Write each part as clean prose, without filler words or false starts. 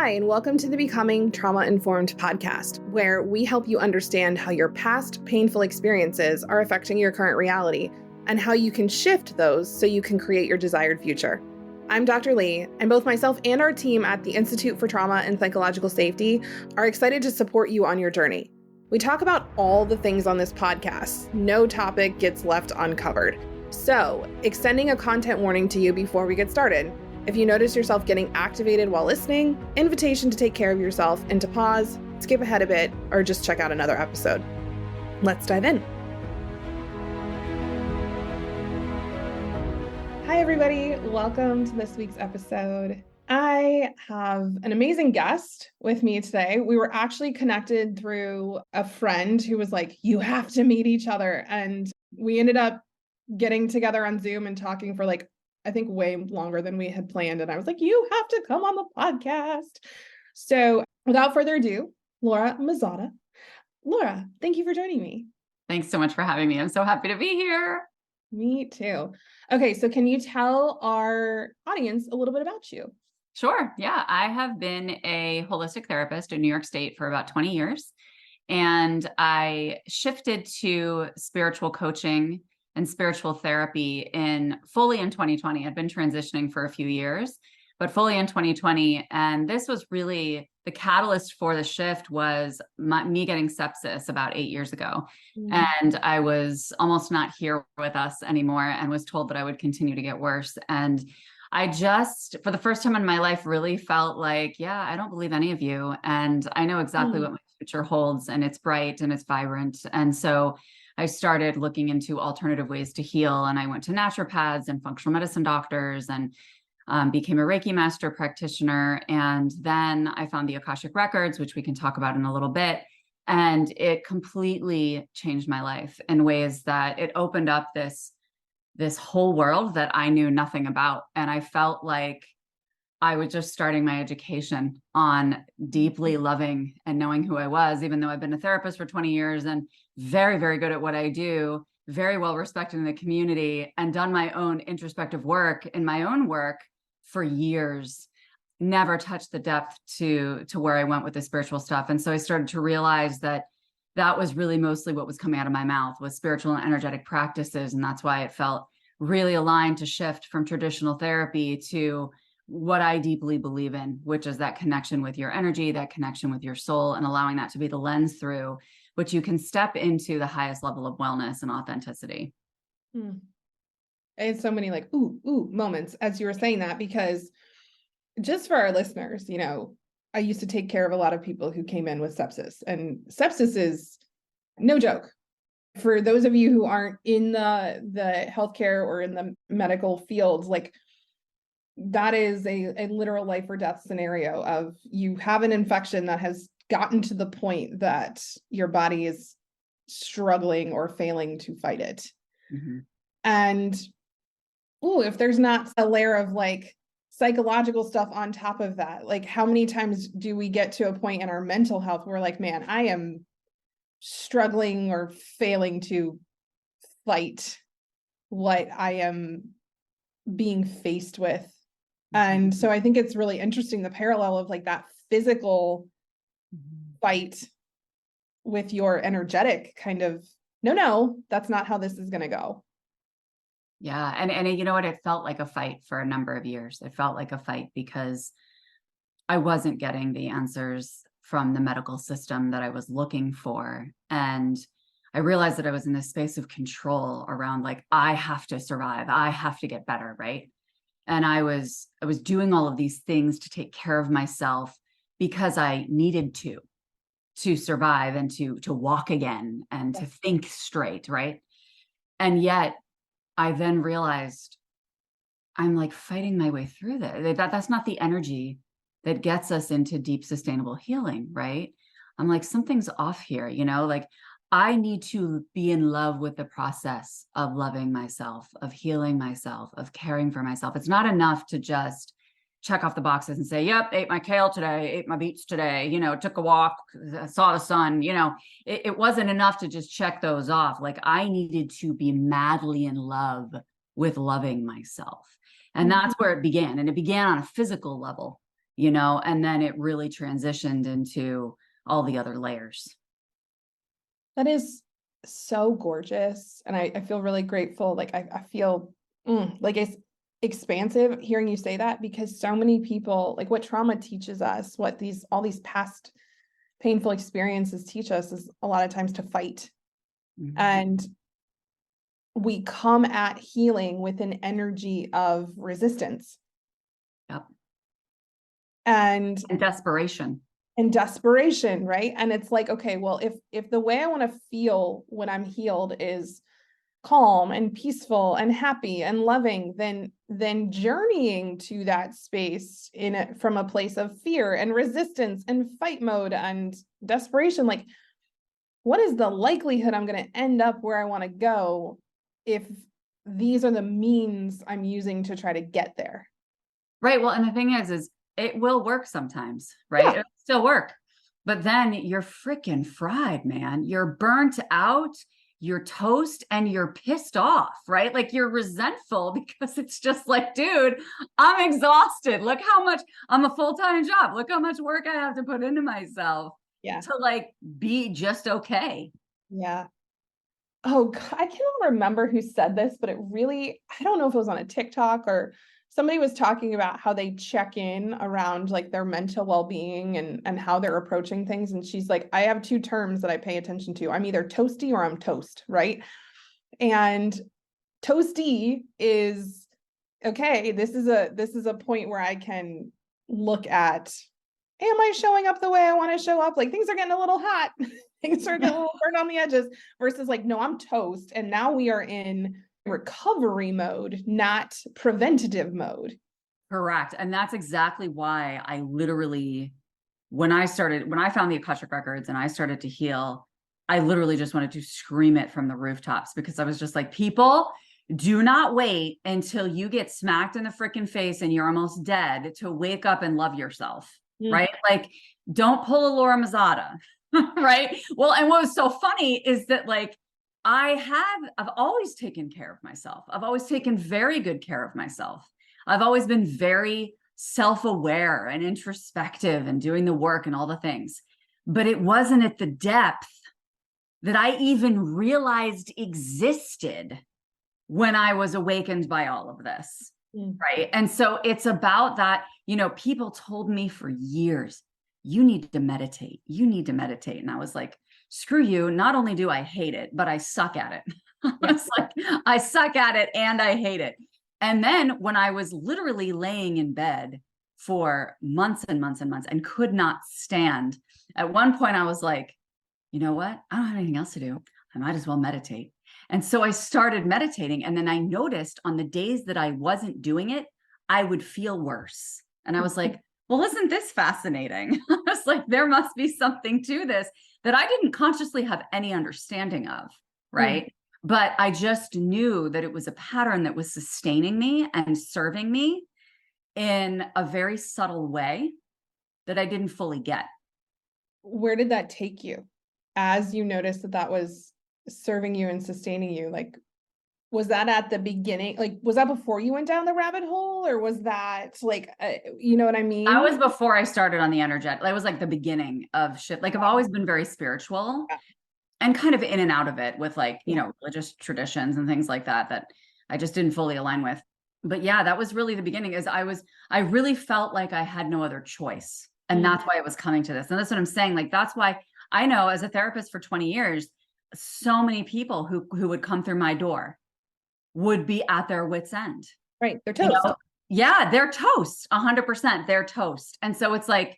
Hi, and welcome to the Becoming Trauma-Informed podcast, where we help you understand how your past painful experiences are affecting your current reality and how you can shift those so you can create your desired future. I'm Dr. Lee, and both myself and our team at the Institute for Trauma and Psychological Safety are excited to support you on your journey. We talk about all the things on this podcast. No topic gets left uncovered. So, extending a content warning to you before we get started. If you notice yourself getting activated while listening, invitation to take care of yourself and to pause, skip ahead a bit, or just check out another episode. Let's dive in. Hi, everybody. Welcome to this week's episode. I have an amazing guest with me today. We were actually connected through a friend who was like, you have to meet each other. And we ended up getting together on Zoom and talking for I think way longer than we had planned. And I was like, you have to come on the podcast. So without further ado, Laura Mazzotta. Laura, thank you for joining me. Thanks so much for having me. I'm so happy to be here. Me too. Okay, so can you tell our audience a little bit about you? Sure. Yeah. I have been a holistic therapist in New York State for about 20 years. And I shifted to spiritual coaching and spiritual therapy fully in 2020. I'd been transitioning for a few years, but fully in 2020. And this was really the catalyst for the shift was me getting sepsis about 8 years ago. And I was almost not here with us anymore and was told that I would continue to get worse. And I just, for the first time in my life, really felt like, yeah, I don't believe any of you. And I know exactly what my future holds, and it's bright and it's vibrant. And so I started looking into alternative ways to heal. And I went to naturopaths and functional medicine doctors and became a Reiki master practitioner. And then I found the Akashic Records, which we can talk about in a little bit. And it completely changed my life in ways that it opened up this whole world that I knew nothing about. And I felt like I was just starting my education on deeply loving and knowing who I was, even though I've been a therapist for 20 years and very, very good at what I do, very well respected in the community, and done my own introspective work in my own work for years, never touched the depth to where I went with the spiritual stuff. And so I started to realize that was really mostly what was coming out of my mouth was spiritual and energetic practices. And that's why it felt really aligned to shift from traditional therapy to what I deeply believe in, which is that connection with your energy, that connection with your soul, and allowing that to be the lens through which you can step into the highest level of wellness and authenticity. And so many ooh moments as you were saying that, because just for our listeners, I used to take care of a lot of people who came in with sepsis, and sepsis is no joke. For those of you who aren't in the healthcare or in the medical fields, that is a literal life or death scenario of you have an infection that has gotten to the point that your body is struggling or failing to fight it. And if there's not a layer of psychological stuff on top of that, how many times do we get to a point in our mental health where man, I am struggling or failing to fight what I am being faced with. And so I think it's really interesting, the parallel of that physical fight with your energetic kind of, no, that's not how this is going to go. Yeah. And you know what? It felt like a fight for a number of years. It felt like a fight because I wasn't getting the answers from the medical system that I was looking for. And I realized that I was in this space of control around I have to survive. I have to get better. Right. And I was doing all of these things to take care of myself because I needed to survive and to walk again and to think straight. Right. And yet I then realized I'm fighting my way through that's not the energy that gets us into deep, sustainable healing. Right. I'm something's off here, I need to be in love with the process of loving myself, of healing myself, of caring for myself. It's not enough to just check off the boxes and say, yep, ate my kale today, ate my beets today, took a walk, saw the sun, it wasn't enough to just check those off. I needed to be madly in love with loving myself. And that's where it began. And it began on a physical level. and then it really transitioned into all the other layers. That is so gorgeous. And I feel really grateful. Like I feel like it's expansive hearing you say that, because so many people, like what trauma teaches us, what all these past painful experiences teach us is a lot of times to fight. Mm-hmm. And we come at healing with an energy of resistance. Yep. And desperation. And desperation, right? And it's like, okay, well, if the way I want to feel when I'm healed is calm and peaceful and happy and loving, then journeying to that space from a place of fear and resistance and fight mode and desperation, like what is the likelihood I'm going to end up where I want to go if these are the means I'm using to try to get there? Right. Well, and the thing is it will work sometimes, right? Yeah. It'll still work, but then you're freaking fried, man. You're burnt out, you're toast, and you're pissed off, right? Like you're resentful because it's just like, dude, I'm exhausted. Look how much I'm a full-time job. Look how much work I have to put into myself to like be just okay. Yeah. Oh, God, I cannot remember who said this, but I don't know if it was on a TikTok or somebody was talking about how they check in around like their mental well-being and how they're approaching things. And she's like, I have two terms that I pay attention to. I'm either toasty or I'm toast, right? And toasty is, okay, this is a point where I can look at, am I showing up the way I want to show up? Like things are getting a little hot. Things are getting a little burned on the edges, versus like, no, I'm toast. And now we are in recovery mode, not preventative mode. Correct. And that's exactly why I literally, when I found the Akashic records and I started to heal, I literally just wanted to scream it from the rooftops, because I was just like, people, do not wait until you get smacked in the freaking face and you're almost dead to wake up and love yourself, right? Like, don't pull a Laura Mazzotta, right? Well, and what was so funny is that like, I've always taken care of myself. I've always taken very good care of myself. I've always been very self-aware and introspective and doing the work and all the things, but it wasn't at the depth that I even realized existed when I was awakened by all of this. Right. And so it's about that, people told me for years, you need to meditate. You need to meditate. And I was like, screw you. Not only do I hate it, but I suck at it. It's like, I suck at it and I hate it. And then when I was literally laying in bed for months and months and months and could not stand, at one point I was like, you know what? I don't have anything else to do. I might as well meditate. And so I started meditating. And then I noticed on the days that I wasn't doing it, I would feel worse. And I was like, well, isn't this fascinating? I was like, there must be something to this that I didn't consciously have any understanding of, right? But I just knew that it was a pattern that was sustaining me and serving me in a very subtle way that I didn't fully get. Where did that take you as you noticed that was serving you and sustaining you? Like, was that at the beginning? Like, was that before you went down the rabbit hole, or was that like, you know what I mean? That was before I started on the energetic. That was like the beginning of shift. Like I've always been very spiritual and kind of in and out of it with like, religious traditions and things like that I just didn't fully align with. But yeah, that was really the beginning. I really felt like I had no other choice. And that's why I was coming to this. And that's what I'm saying. Like, that's why I know as a therapist for 20 years, so many people who would come through my door would be at their wit's end. Right. They're toast. Yeah, they're toast. 100%. They're toast. And so it's like,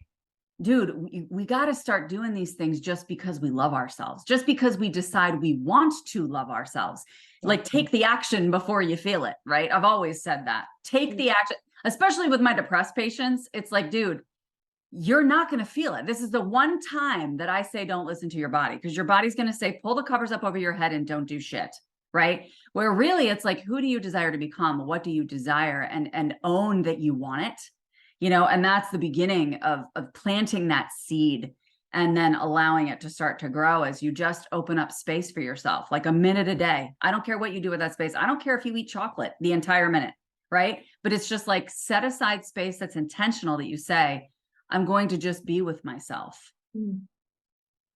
dude, we got to start doing these things just because we love ourselves, just because we decide we want to love ourselves. Like, take the action before you feel it, right? I've always said that. Take the action, especially with my depressed patients. It's like, dude, you're not going to feel it. This is the one time that I say, don't listen to your body, because your body's going to say, pull the covers up over your head and don't do shit. Right. Where really it's like, who do you desire to become? What do you desire? And own that you want it, and that's the beginning of planting that seed and then allowing it to start to grow as you just open up space for yourself, like a minute a day. I don't care what you do with that space. I don't care if you eat chocolate the entire minute. right? But it's just like set aside space that's intentional, that you say, I'm going to just be with myself.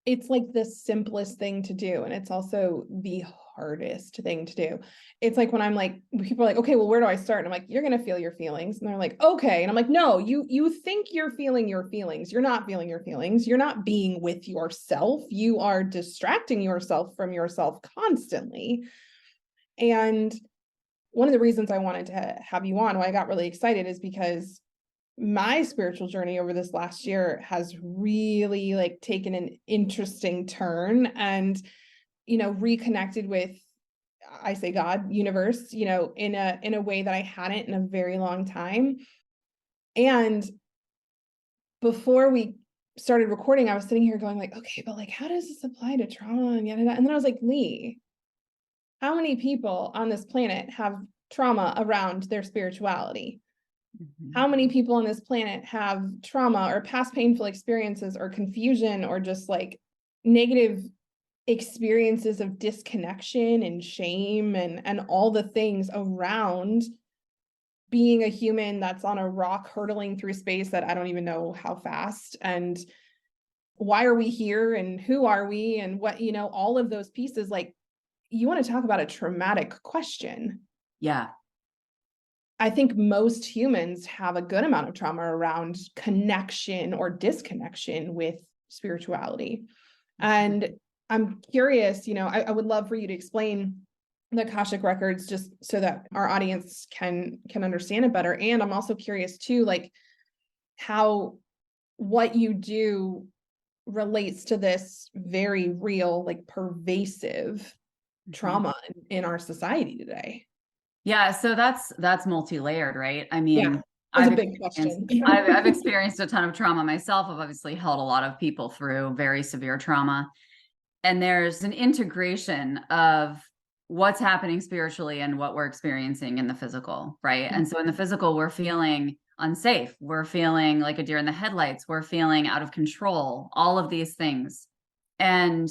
It's like the simplest thing to do. And it's also the hardest thing to do. It's like when I'm like, people are like, okay, well, where do I start? And I'm like, you're going to feel your feelings. And they're like, okay. And I'm like, no, you think you're feeling your feelings. You're not feeling your feelings. You're not being with yourself. You are distracting yourself from yourself constantly. And one of the reasons I wanted to have you on, why I got really excited, is because my spiritual journey over this last year has really like taken an interesting turn, and reconnected with, I say God, universe, in a way that I hadn't in a very long time. And before we started recording, I was sitting here going like, okay, but like, how does this apply to trauma and yada, yada? And then I was like, Lee, how many people on this planet have trauma around their spirituality? How many people on this planet have trauma or past painful experiences or confusion or just like negative experiences of disconnection and shame and all the things around being a human that's on a rock hurtling through space that I don't even know how fast, and why are we here and who are we and what, all of those pieces. Like, you want to talk about a traumatic question. Yeah. I think most humans have a good amount of trauma around connection or disconnection with spirituality. And I'm curious, I would love for you to explain the Akashic records just so that our audience can understand it better. And I'm also curious too, like how what you do relates to this very real, like pervasive trauma in our society today. Yeah, so that's multi-layered, right? I mean, Yeah, that's a big question. I've experienced a ton of trauma myself. I've obviously helped a lot of people through very severe trauma. And there's an integration of what's happening spiritually and what we're experiencing in the physical, right? And so in the physical, we're feeling unsafe. We're feeling like a deer in the headlights. We're feeling out of control, all of these things. And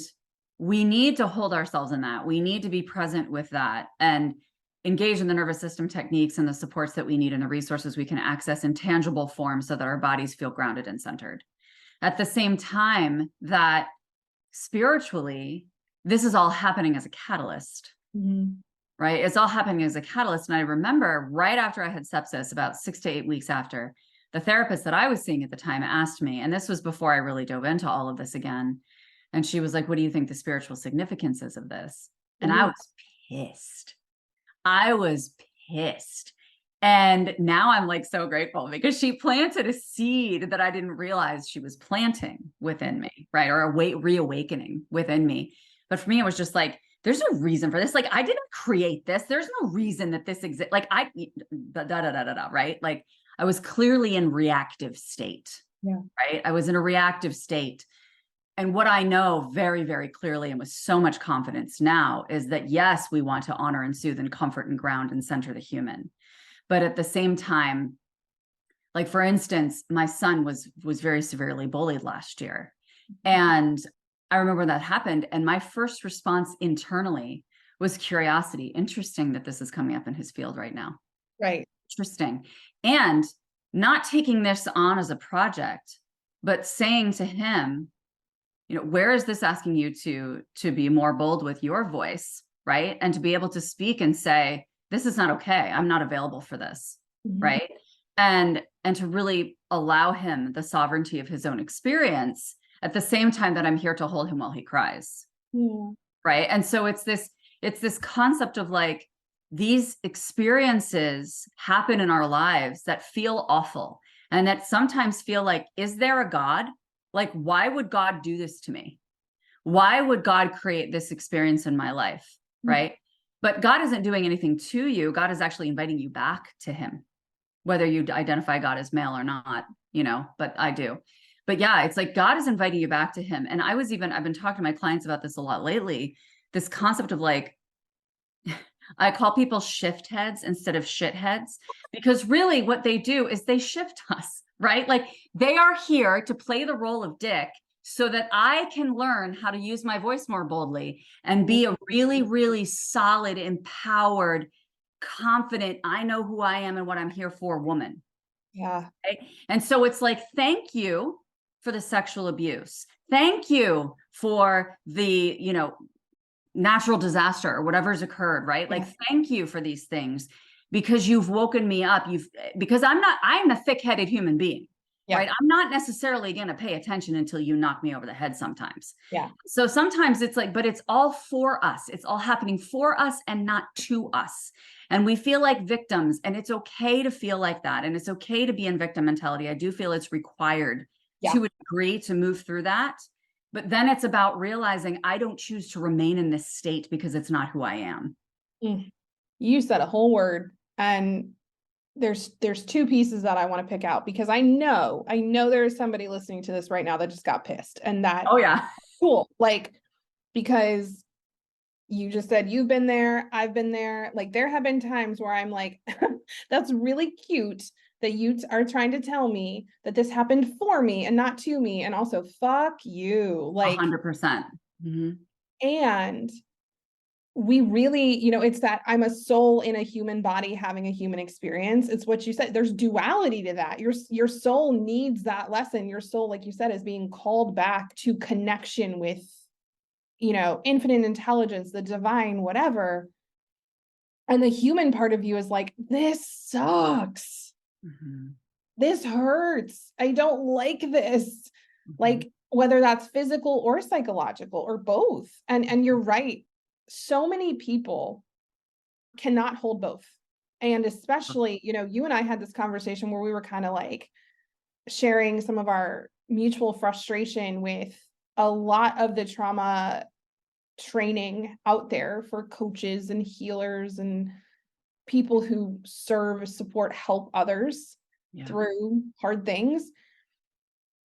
we need to hold ourselves in that. We need to be present with that and engage in the nervous system techniques and the supports that we need and the resources we can access in tangible form so that our bodies feel grounded and centered. At the same time that spiritually, this is all happening as a catalyst, right? It's all happening as a catalyst. And I remember right after I had sepsis, about 6 to 8 weeks after, the therapist that I was seeing at the time asked me, and this was before I really dove into all of this again. And she was like, what do you think the spiritual significance is of this? And I was pissed. I was pissed. And now I'm like so grateful because she planted a seed that I didn't realize she was planting within me, right? Or reawakening within me. But for me, it was just like, there's no reason for this. Like, I didn't create this. There's no reason that this exists. Like right? Like, I was clearly in reactive state, right? I was in a reactive state. And what I know very, very clearly and with so much confidence now is that, yes, we want to honor and soothe and comfort and ground and center the human. But at the same time, like, for instance, my son was very severely bullied last year. And I remember that happened. And my first response internally was curiosity. Interesting that this is coming up in his field right now. Right. Interesting. And not taking this on as a project, but saying to him, where is this asking you to be more bold with your voice, right? And to be able to speak and say, this is not okay. I'm not available for this, right? And to really allow him the sovereignty of his own experience at the same time that I'm here to hold him while he cries, right? And so it's this concept of like, these experiences happen in our lives that feel awful and that sometimes feel like, is there a God? Like, why would God do this to me? Why would God create this experience in my life, right? But God isn't doing anything to you. God is actually inviting you back to him, whether you identify God as male or not, but I do. But yeah, it's like God is inviting you back to him. And I've been talking to my clients about this a lot lately, this concept of like, I call people shift heads instead of shit heads, because really what they do is they shift us, right? Like, they are here to play the role of dick so that I can learn how to use my voice more boldly and be a really, really solid, empowered, confident, I know who I am and what I'm here for woman. Yeah. Right? And so it's like, thank you for the sexual abuse. Thank you for the, natural disaster or whatever's occurred, right? Yeah. Like, thank you for these things because you've woken me up. Because I'm a thick-headed human being, Yeah. right? I'm not necessarily going to pay attention until you knock me over the head sometimes. Yeah. So sometimes it's like, but it's all for us. It's all happening for us and not to us. And we feel like victims, and it's okay to feel like that. And it's okay to be in victim mentality. I do feel it's required to a degree to move through that. But then it's about realizing I don't choose to remain in this state because it's not who I am. You said a whole word, and there's two pieces that I want to pick out, because I know there's somebody listening to this right now that just got pissed, and that, oh yeah, cool. Like, because you just said you've been there, I've been there. Like, there have been times where I'm like, that's really cute that you are trying to tell me that this happened for me and not to me. And also, fuck you. Like, 100%. Mm-hmm. And we really, it's that I'm a soul in a human body having a human experience. It's what you said. There's duality to that. Your soul needs that lesson. Your soul, like you said, is being called back to connection with, infinite intelligence, the divine, whatever. And the human part of you is like, this sucks. Mm-hmm. This hurts. I don't like this. Mm-hmm. Like, whether that's physical or psychological or both. And you're right. So many people cannot hold both. And especially, you and I had this conversation where we were kind of like sharing some of our mutual frustration with a lot of the trauma training out there for coaches and healers and people who serve, support, help others through hard things.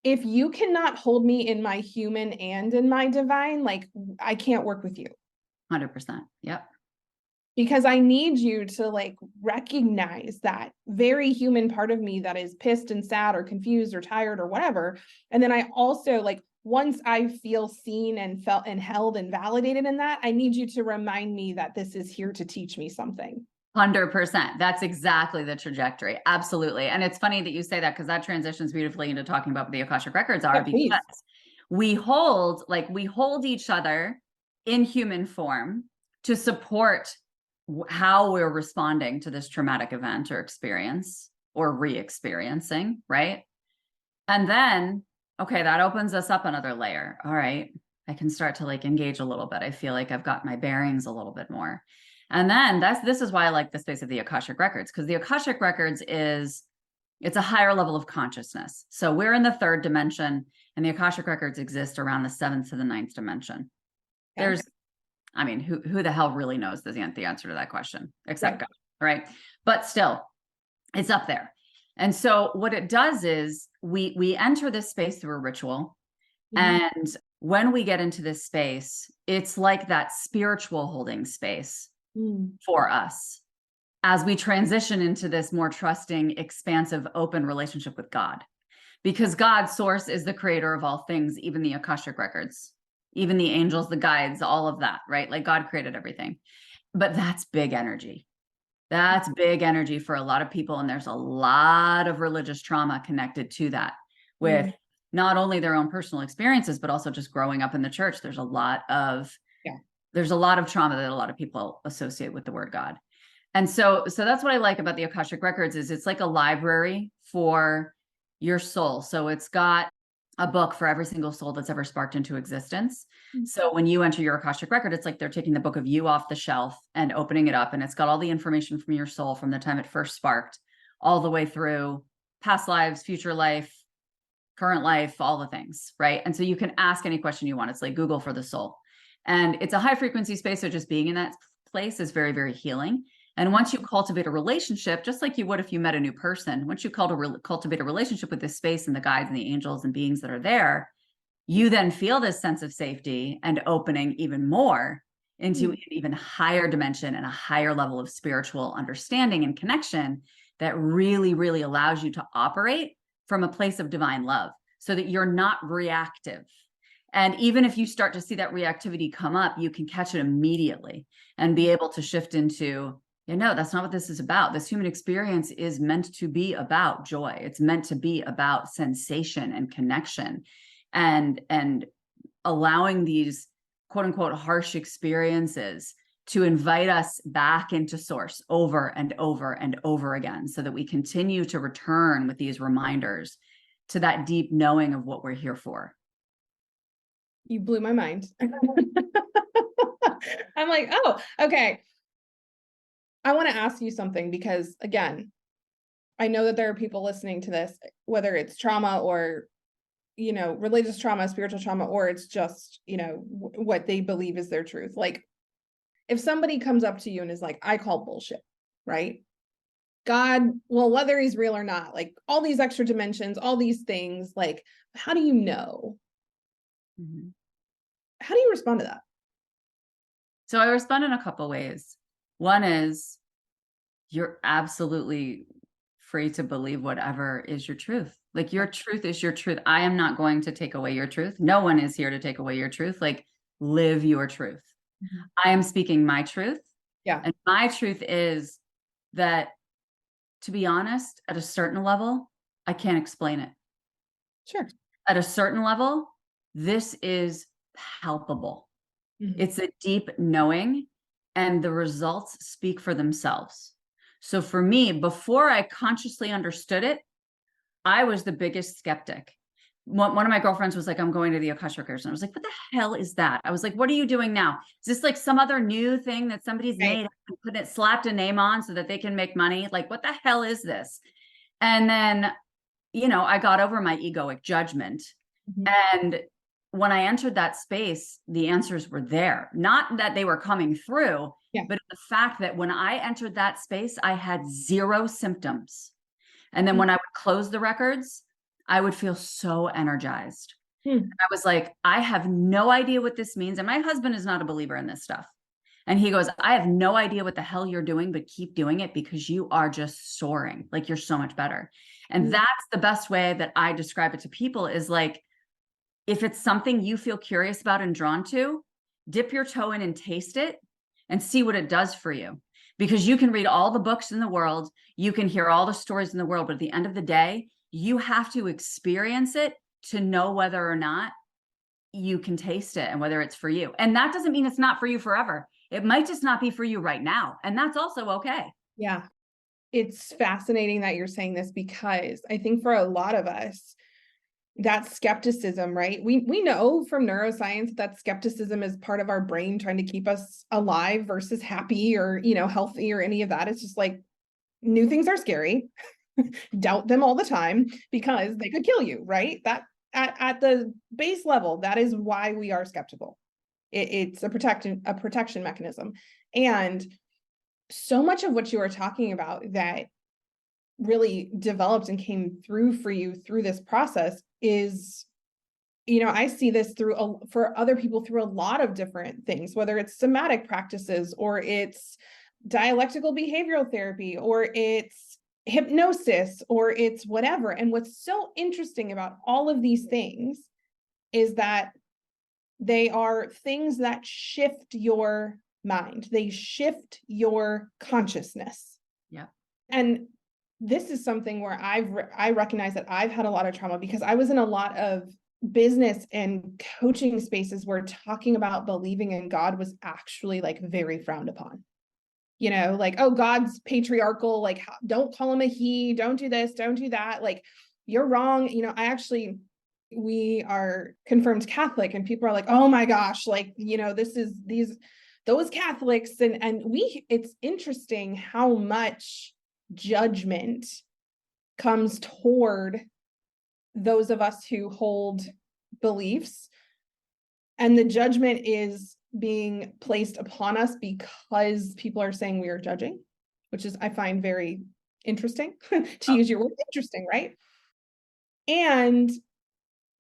If you cannot hold me in my human and in my divine, like, I can't work with you. 100%. Yep. Because I need you to like recognize that very human part of me that is pissed and sad or confused or tired or whatever. And then I also, like, once I feel seen and felt and held and validated in that, I need you to remind me that this is here to teach me something. 100%. That's exactly the trajectory. Absolutely. And it's funny that you say that, because that transitions beautifully into talking about what the Akashic records are, because we hold each other in human form to support how we're responding to this traumatic event or experience or re-experiencing, right? And then, okay, that opens us up another layer. All right, I can start to like engage a little bit. I feel like I've got my bearings a little bit more. And then this is why I like the space of the Akashic records, because the Akashic records it's a higher level of consciousness. So we're in the third dimension, and the Akashic records exist around the 7th to the 9th dimension. Okay. Who the hell really knows the answer to that question except God, right? But still, it's up there. And so what it does is we enter this space through a ritual. Mm-hmm. And when we get into this space, it's like that spiritual holding space for us as we transition into this more trusting, expansive, open relationship with God. Because God's source is the creator of all things, even the Akashic records, even the angels, the guides, all of that, right? Like, God created everything. But that's big energy. That's big energy for a lot of people. And there's a lot of religious trauma connected to that, with not only their own personal experiences, but also just growing up in the church. There's a lot of trauma that a lot of people associate with the word God. And so that's what I like about the Akashic records, is it's like a library for your soul. So it's got a book for every single soul that's ever sparked into existence. Mm-hmm. So when you enter your Akashic record, it's like they're taking the book of you off the shelf and opening it up, and it's got all the information from your soul from the time it first sparked all the way through past lives, future life, current life, all the things, right? And so you can ask any question you want. It's like Google for the soul. And it's a high frequency space, so just being in that place is very, very healing. And once you cultivate a relationship, just like you would if you met a new person, once you cultivate a relationship with this space and the guides and the angels and beings that are there, you then feel this sense of safety and opening even more into an even higher dimension and a higher level of spiritual understanding and connection that really, really allows you to operate from a place of divine love, so that you're not reactive. And even if you start to see that reactivity come up, you can catch it immediately and be able to shift into Yeah, no, that's not what this is about. This human experience is meant to be about joy. It's meant to be about sensation and connection, and allowing these quote unquote harsh experiences to invite us back into source over and over and over again, so that we continue to return with these reminders to that deep knowing of what we're here for. You blew my mind. I'm like, oh, okay. I want to ask you something because, again, I know that there are people listening to this, whether it's trauma or, religious trauma, spiritual trauma, or it's just, what they believe is their truth. Like, if somebody comes up to you and is like, I call bullshit, right? God, well, whether he's real or not, like all these extra dimensions, all these things, like, how do you know? Mm-hmm. How do you respond to that? So I respond in a couple ways. One is, you're absolutely free to believe whatever is your truth. Like, your truth is your truth. I am not going to take away your truth. No one is here to take away your truth. Like, live your truth. Mm-hmm. I am speaking my truth. Yeah. And my truth is that, to be honest, at a certain level, I can't explain it. Sure. At a certain level, this is palpable. Mm-hmm. It's a deep knowing, and the results speak for themselves. So for me, before I consciously understood it, I was the biggest skeptic. One of my girlfriends was like, I'm going to the Akashic records. And I was like, what the hell is that? I was like, what are you doing now? Is this like some other new thing that somebody's made and slapped a name on so that they can make money? Like, what the hell is this? And then, I got over my egoic judgment. Mm-hmm. And when I entered that space, the answers were there. Not that they were coming through, but the fact that when I entered that space, I had 0 symptoms. And then when I would close the records, I would feel so energized. I was like, I have no idea what this means. And my husband is not a believer in this stuff. And he goes, I have no idea what the hell you're doing, but keep doing it because you are just soaring. Like, you're so much better. And that's the best way that I describe it to people, is like, if it's something you feel curious about and drawn to, dip your toe in and taste it and see what it does for you. Because you can read all the books in the world, you can hear all the stories in the world, but at the end of the day, you have to experience it to know whether or not you can taste it and whether it's for you. And that doesn't mean it's not for you forever. It might just not be for you right now. And that's also okay. Yeah. It's fascinating that you're saying this, because I think for a lot of us, that skepticism, right? We know from neuroscience that skepticism is part of our brain trying to keep us alive versus happy or, healthy or any of that. It's just like, new things are scary. Doubt them all the time because they could kill you, right? That at the base level, that is why we are skeptical. It's a protection mechanism. And so much of what you are talking about that really developed and came through for you through this process is, I see this for other people through a lot of different things, whether it's somatic practices or it's dialectical behavioral therapy or it's hypnosis or it's whatever. And what's so interesting about all of these things is that they are things that shift your mind. They shift your consciousness. Yeah. And this is something where I recognize that I've had a lot of trauma, because I was in a lot of business and coaching spaces where talking about believing in God was actually like very frowned upon. Like, oh, God's patriarchal, like, don't call him a he, don't do this, don't do that. Like, you're wrong. We are confirmed Catholic, and people are like, oh my gosh, like, those Catholics. And it's interesting how much judgment comes toward those of us who hold beliefs, and the judgment is being placed upon us because people are saying we are judging, which is, I find, very interesting to use your word, interesting, right? And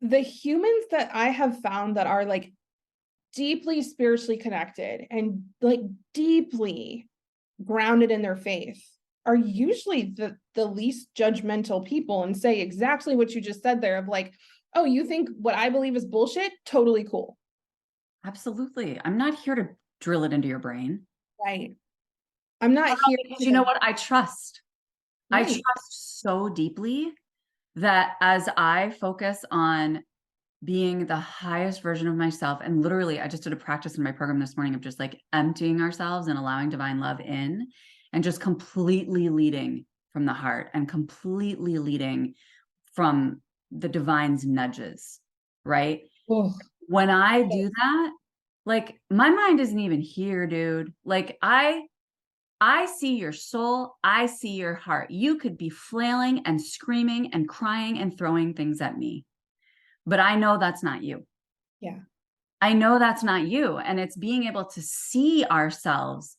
the humans that I have found that are like deeply spiritually connected and like deeply grounded in their faith are usually the least judgmental people, and say exactly what you just said there of like, oh, you think what I believe is bullshit? Totally cool. Absolutely. I'm not here to drill it into your brain. Right. I'm not here. Because you know what? I trust. I Right. trust so deeply that as I focus on being the highest version of myself, and literally, I just did a practice in my program this morning of just like emptying ourselves and allowing divine love in, and just completely leading from the heart and completely leading from the divine's nudges, right? Oh, When I do that, like my mind isn't even here, dude. Like I see your soul. I see your heart. You could be flailing and screaming and crying and throwing things at me, but I know that's not you. yeah. I know that's not you. And it's being able to see ourselves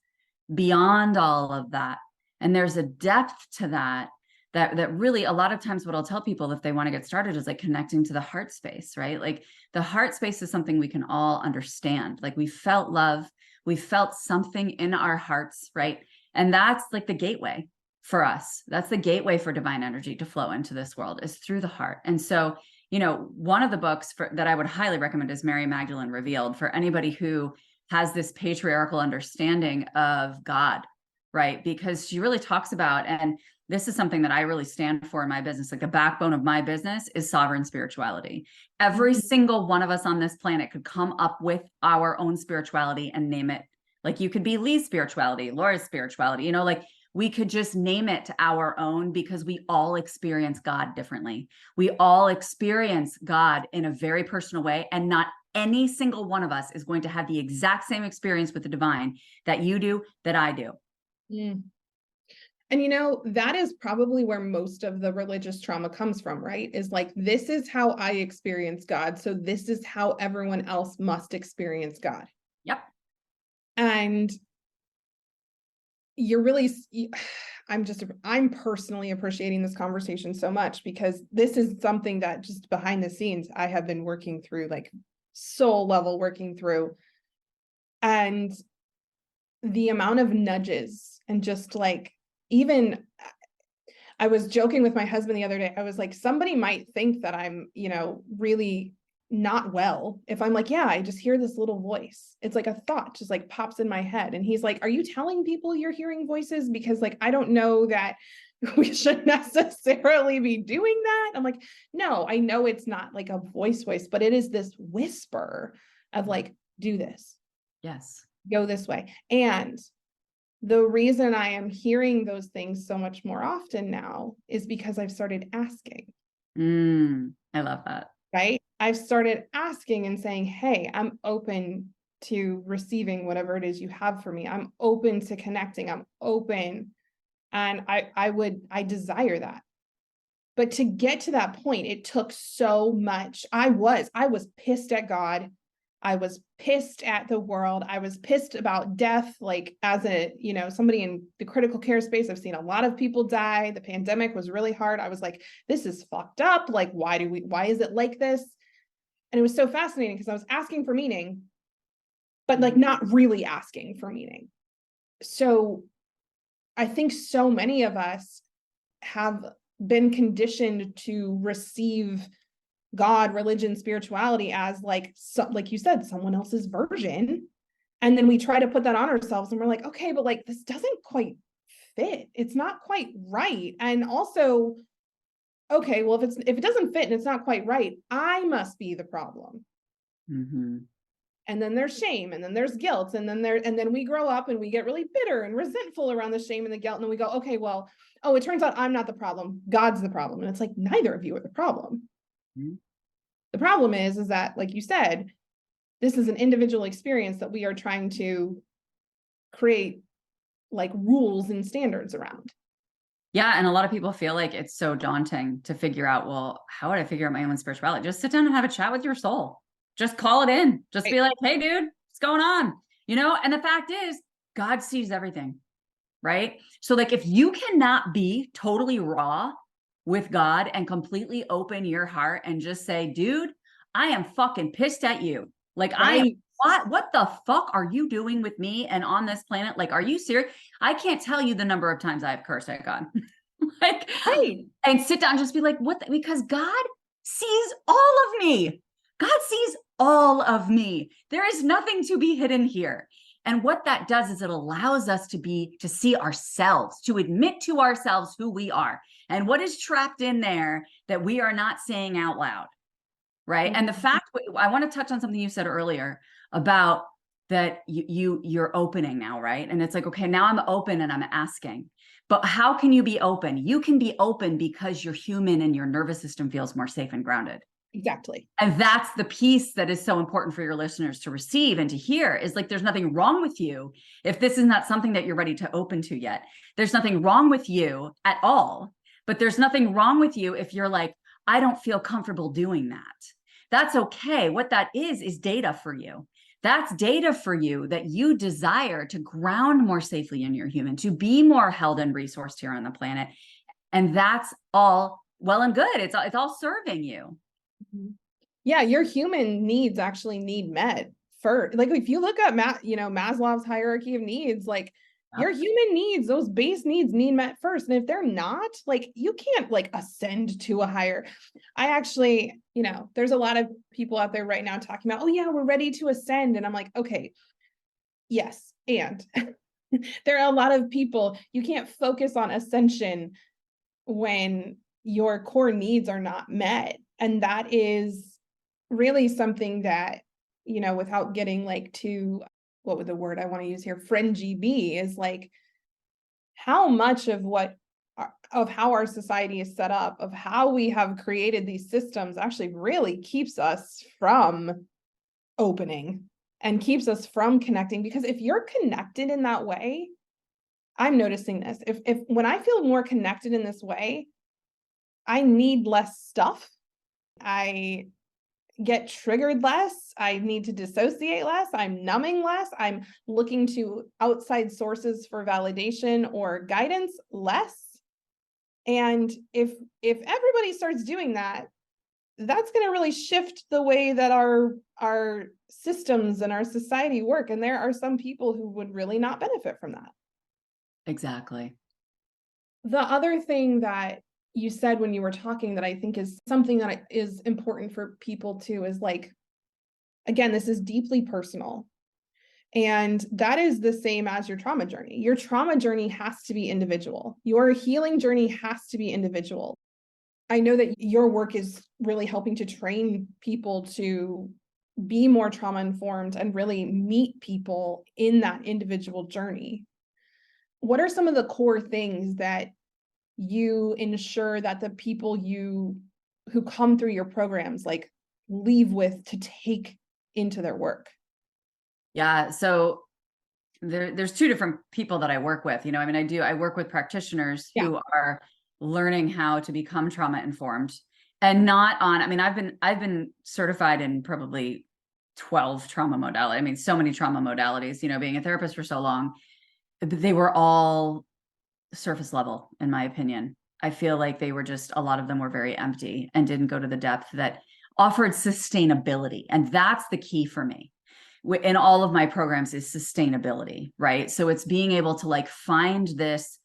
beyond all of that. And there's a depth to that, that really a lot of times what I'll tell people if they want to get started is like connecting to the heart space, right? Like the heart space is something we can all understand. Like we felt love, we felt something in our hearts, right? And that's like the gateway for us. That's the gateway for divine energy to flow into this world, is through the heart. And so, you know, one of the books that I would highly recommend is Mary Magdalene Revealed, for anybody who has this patriarchal understanding of God, right? Because she really talks about, and this is something that I really stand for in my business, like the backbone of my business is sovereign spirituality. Every single one of us on this planet could come up with our own spirituality and name it. Like you could be Lee's spirituality, Laura's spirituality, you know, like we could just name it our own, because we all experience God differently. We all experience God in a very personal way, and not any single one of us is going to have the exact same experience with the divine that you do, that I do. Mm. And you know, that is probably where most of the religious trauma comes from, right? Is like, this is how I experience God, so this is how everyone else must experience God. Yep. And you're really, I'm personally appreciating this conversation so much, because this is something that just behind the scenes I have been working through, like soul level working through. And the amount of nudges, and just like, even I was joking with my husband the other day. I was like, somebody might think that I'm, you know, really not well if I'm like, yeah, I just hear this little voice. It's like a thought just like pops in my head. And he's like, are you telling people you're hearing voices? Because like, I don't know that we should necessarily be doing that. I'm like, no, I know it's not like a voice, but it is this whisper of like, do this. Yes. Go this way. And the reason I am hearing those things so much more often now is because I've started asking. I love that. Right? I've started asking and saying, hey, I'm open to receiving whatever it is you have for me. I'm open to connecting. I'm open. And I desire that. But to get to that point, it took so much. I was pissed at God. I was pissed at the world. I was pissed about death. Like, as a, you know, somebody in the critical care space, I've seen a lot of people die. The pandemic was really hard. I was like, this is fucked up. Like, why is it like this? And it was so fascinating because I was asking for meaning, but like not really asking for meaning. So I think so many of us have been conditioned to receive God, religion, spirituality as like, like you said, someone else's version. And then we try to put that on ourselves and we're like, okay, but like, this doesn't quite fit. It's not quite right. And also, okay, well, if it doesn't fit and it's not quite right, I must be the problem. Mm-hmm. And then there's shame, and then there's guilt, and then we grow up and we get really bitter and resentful around the shame and the guilt. And then we go, okay, well, oh, it turns out I'm not the problem. God's the problem. And it's like, neither of you are the problem. Mm-hmm. The problem is that, like you said, this is an individual experience that we are trying to create like rules and standards around. Yeah. And a lot of people feel like it's so daunting to figure out, well, how would I figure out my own spirituality? Just sit down and have a chat with your soul. Just call it in. Just be like, hey, dude, what's going on? You know, and the fact is, God sees everything, right? So like, if you cannot be totally raw with God and completely open your heart and just say, dude, I am fucking pissed at you. Like, right. What the fuck are you doing with me and on this planet? Like, are you serious? I can't tell you the number of times I've cursed at God. Like, right. And sit down and just be like, what? Because God sees all of me. God sees all of me. There is nothing to be hidden here. And what that does is it allows us to see ourselves, to admit to ourselves who we are and what is trapped in there that we are not saying out loud. Right. And the fact, I want to touch on something you said earlier about that you're opening now, right? And it's like, okay, now I'm open and I'm asking, but how can you be open? You can be open because you're human and your nervous system feels more safe and grounded. Exactly. And that's the piece that is so important for your listeners to receive and to hear, is like, there's nothing wrong with you if this is not something that you're ready to open to yet. There's nothing wrong with you at all, but there's nothing wrong with you if you're like, I don't feel comfortable doing that. That's okay. What that is data for you. That's data for you that you desire to ground more safely in your human, to be more held and resourced here on the planet. And that's all well and good. It's all serving you. Yeah, your human needs actually need met first. Like if you look at Maslow's hierarchy of needs, like your human needs, those base needs need met first. And if they're not, like you can't like ascend to a higher. I actually, there's a lot of people out there right now talking about, oh yeah, we're ready to ascend. And I'm like, okay, yes. And there are a lot of people, you can't focus on ascension when your core needs are not met. And that is really something that, without getting like too, what would the word I want to use here, fringy be, is like how much of how our society is set up, of how we have created these systems actually really keeps us from opening and keeps us from connecting. Because if you're connected in that way, I'm noticing this, if when I feel more connected in this way, I need less stuff. I get triggered less. I need to dissociate less. I'm numbing less. I'm looking to outside sources for validation or guidance less. And if everybody starts doing that, that's going to really shift the way that our systems and our society work. And there are some people who would really not benefit from that. Exactly. The other thing that you said when you were talking that I think is something that is important for people too is like, again, this is deeply personal. And that is the same as your trauma journey. Your trauma journey has to be individual. Your healing journey has to be individual. I know that your work is really helping to train people to be more trauma informed and really meet people in that individual journey. What are some of the core things that you ensure that the people who come through your programs like leave with to take into their work? Yeah. So there's two different people that I work with. I work with practitioners who are learning how to become trauma informed and not on, I've been certified in probably 12 trauma modalities. So many trauma modalities, being a therapist for so long, but they were all surface level, in my opinion. I feel like they were just, a lot of them were very empty and didn't go to the depth that offered sustainability. And that's the key for me in all of my programs, is sustainability, right? So it's being able to like find this.